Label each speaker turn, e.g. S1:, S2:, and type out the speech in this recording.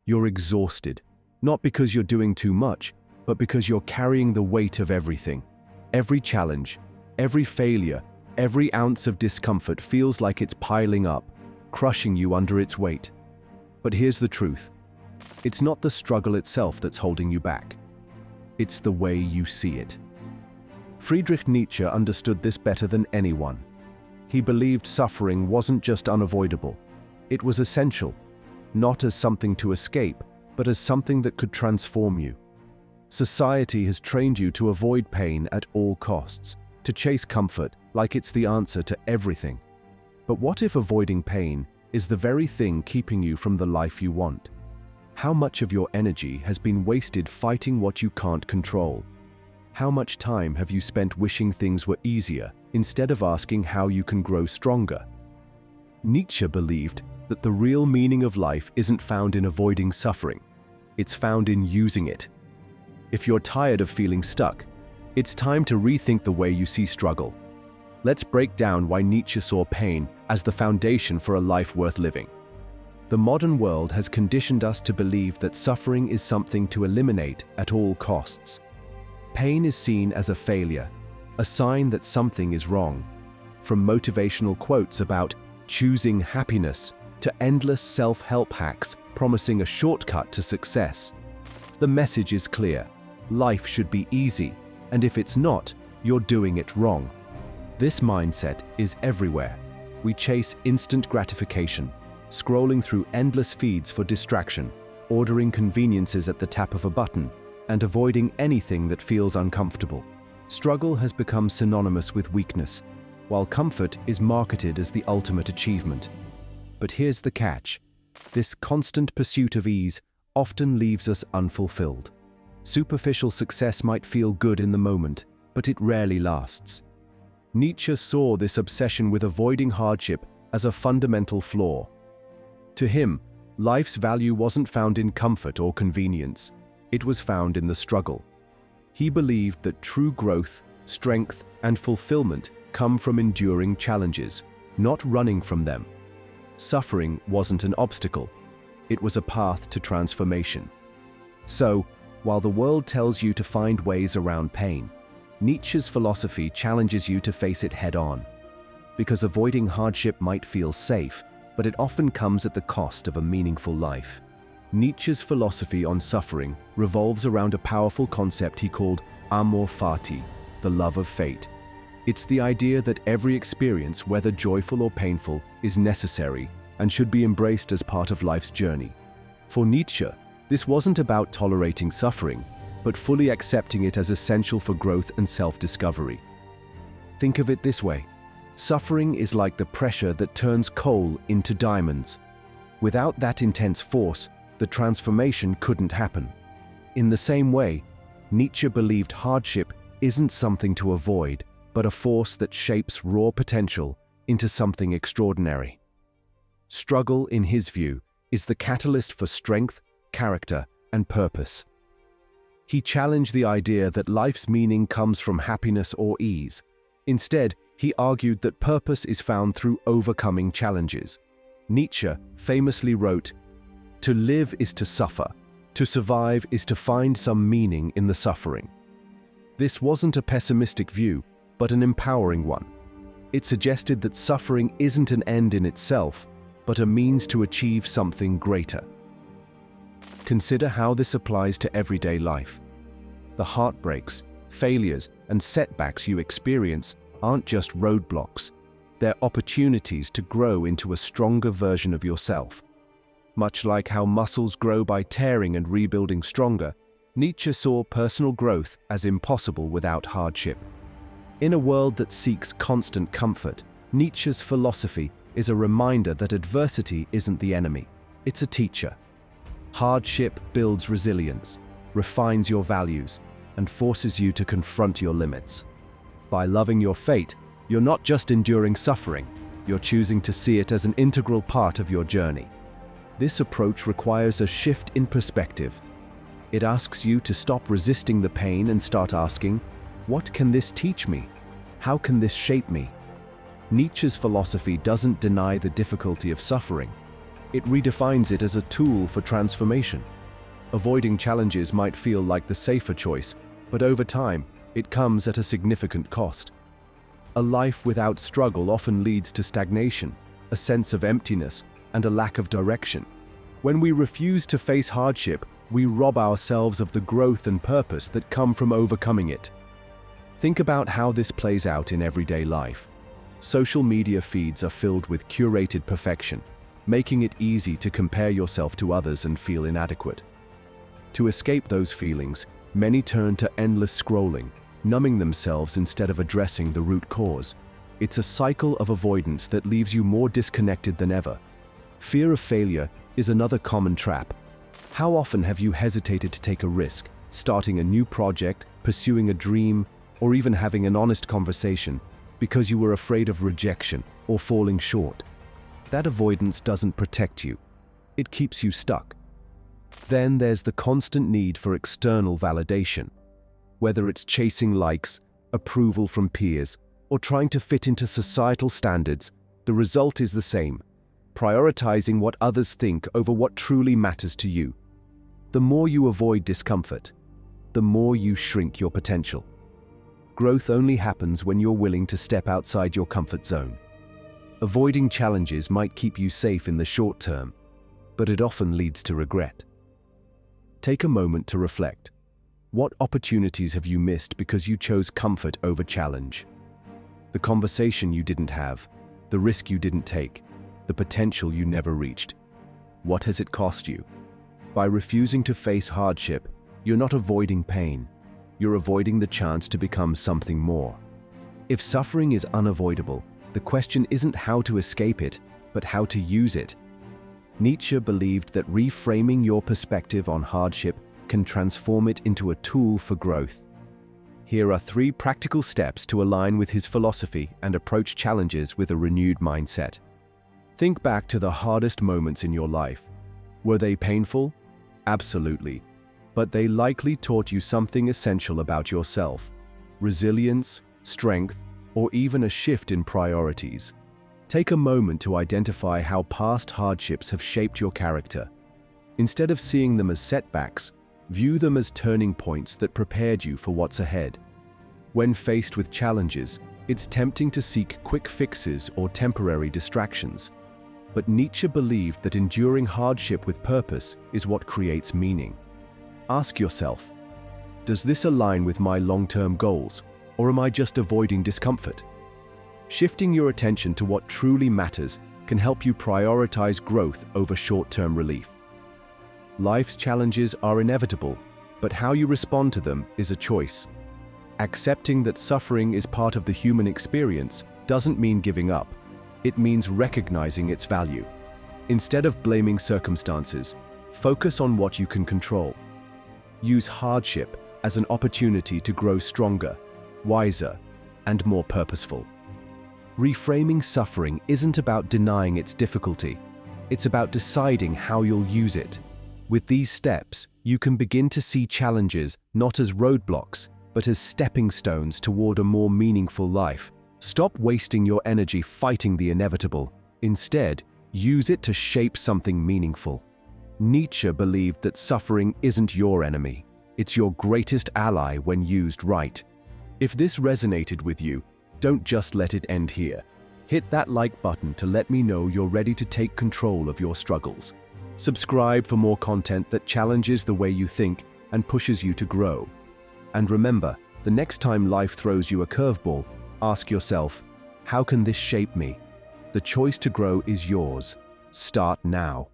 S1: You're exhausted, not because you're doing too much, but because you're carrying the weight of everything. Every challenge, every failure, every ounce of discomfort feels like it's piling up, crushing you under its weight. But here's the truth. It's not the struggle itself that's holding you back. It's the way you see it. Friedrich Nietzsche understood this better than anyone. He believed suffering wasn't just unavoidable. It was essential, not as something to escape, but as something that could transform you. Society has trained you to avoid pain at all costs, to chase comfort like it's the answer to everything. But what if avoiding pain is the very thing keeping you from the life you want? How much of your energy has been wasted fighting what you can't control? How much time have you spent wishing things were easier instead of asking how you can grow stronger? Nietzsche believed that the real meaning of life isn't found in avoiding suffering. It's found in using it. If you're tired of feeling stuck, it's time to rethink the way you see struggle. Let's break down why Nietzsche saw pain as the foundation for a life worth living. The modern world has conditioned us to believe that suffering is something to eliminate at all costs. Pain is seen as a failure, a sign that something is wrong. From motivational quotes about choosing happiness to endless self-help hacks promising a shortcut to success, the message is clear. Life should be easy, and if it's not, you're doing it wrong. This mindset is everywhere. We chase instant gratification, scrolling through endless feeds for distraction, ordering conveniences at the tap of a button, and avoiding anything that feels uncomfortable. Struggle has become synonymous with weakness, while comfort is marketed as the ultimate achievement. But here's the catch. This constant pursuit of ease often leaves us unfulfilled. Superficial success might feel good in the moment, but it rarely lasts. Nietzsche saw this obsession with avoiding hardship as a fundamental flaw. To him, life's value wasn't found in comfort or convenience. It was found in the struggle. He believed that true growth, strength, and fulfillment come from enduring challenges, not running from them. Suffering wasn't an obstacle. It was a path to transformation. So, while the world tells you to find ways around pain, Nietzsche's philosophy challenges you to face it head-on. Because avoiding hardship might feel safe, but it often comes at the cost of a meaningful life. Nietzsche's philosophy on suffering revolves around a powerful concept he called Amor, Fati, the love of fate. It's the idea that every experience, whether joyful or painful, is necessary and should be embraced as part of life's journey. For Nietzsche, this wasn't about tolerating suffering, but fully accepting it as essential for growth and self-discovery. Think of it this way. Suffering is like the pressure that turns coal into diamonds. Without that intense force, the transformation couldn't happen. In the same way, Nietzsche believed hardship isn't something to avoid, but a force that shapes raw potential into something extraordinary. Struggle, in his view, is the catalyst for strength, character, and purpose. He challenged the idea that life's meaning comes from happiness or ease. Instead, he argued that purpose is found through overcoming challenges. Nietzsche famously wrote, "To live is to suffer. To survive is to find some meaning in the suffering." This wasn't a pessimistic view, but an empowering one. It suggested that suffering isn't an end in itself, but a means to achieve something greater. Consider how this applies to everyday life. The heartbreaks, failures, and setbacks you experience aren't just roadblocks. They're opportunities to grow into a stronger version of yourself. Much like how muscles grow by tearing and rebuilding stronger, Nietzsche saw personal growth as impossible without hardship. In a world that seeks constant comfort, Nietzsche's philosophy is a reminder that adversity isn't the enemy, it's a teacher. Hardship builds resilience, refines your values, and forces you to confront your limits. By loving your fate, you're not just enduring suffering, you're choosing to see it as an integral part of your journey. This approach requires a shift in perspective. It asks you to stop resisting the pain and start asking, what can this teach me? How can this shape me? Nietzsche's philosophy doesn't deny the difficulty of suffering. It redefines it as a tool for transformation. Avoiding challenges might feel like the safer choice, but over time, it comes at a significant cost. A life without struggle often leads to stagnation, a sense of emptiness, and a lack of direction. When we refuse to face hardship, we rob ourselves of the growth and purpose that come from overcoming it. Think about how this plays out in everyday life. Social media feeds are filled with curated perfection, making it easy to compare yourself to others and feel inadequate. To escape those feelings, many turn to endless scrolling, numbing themselves instead of addressing the root cause. It's a cycle of avoidance that leaves you more disconnected than ever. Fear of failure is another common trap. How often have you hesitated to take a risk, starting a new project, pursuing a dream, or even having an honest conversation, because you were afraid of rejection or falling short? That avoidance doesn't protect you. It keeps you stuck. Then there's the constant need for external validation. Whether it's chasing likes, approval from peers, or trying to fit into societal standards, the result is the same: prioritizing what others think over what truly matters to you. The more you avoid discomfort, the more you shrink your potential. Growth only happens when you're willing to step outside your comfort zone. Avoiding challenges might keep you safe in the short term, but it often leads to regret. Take a moment to reflect. What opportunities have you missed because you chose comfort over challenge? The conversation you didn't have, the risk you didn't take, the potential you never reached. What has it cost you? By refusing to face hardship, you're not avoiding pain. You're avoiding the chance to become something more. If suffering is unavoidable, the question isn't how to escape it, but how to use it. Nietzsche believed that reframing your perspective on hardship can transform it into a tool for growth. Here are 3 practical steps to align with his philosophy and approach challenges with a renewed mindset. Think back to the hardest moments in your life. Were they painful? Absolutely. But they likely taught you something essential about yourself: resilience, strength, or even a shift in priorities. Take a moment to identify how past hardships have shaped your character. Instead of seeing them as setbacks, view them as turning points that prepared you for what's ahead. When faced with challenges, it's tempting to seek quick fixes or temporary distractions. But Nietzsche believed that enduring hardship with purpose is what creates meaning. Ask yourself, does this align with my long-term goals, or am I just avoiding discomfort? Shifting your attention to what truly matters can help you prioritize growth over short-term relief. Life's challenges are inevitable, but how you respond to them is a choice. Accepting that suffering is part of the human experience doesn't mean giving up. It means recognizing its value. Instead of blaming circumstances, focus on what you can control. Use hardship as an opportunity to grow stronger, wiser, and more purposeful. Reframing suffering isn't about denying its difficulty. It's about deciding how you'll use it. With these steps, you can begin to see challenges not as roadblocks, but as stepping stones toward a more meaningful life. Stop wasting your energy fighting the inevitable. Instead, use it to shape something meaningful. Nietzsche believed that suffering isn't your enemy. It's your greatest ally when used right. If this resonated with you, don't just let it end here. Hit that like button to let me know you're ready to take control of your struggles. Subscribe for more content that challenges the way you think and pushes you to grow. And remember, the next time life throws you a curveball, ask yourself, how can this shape me? The choice to grow is yours. Start now.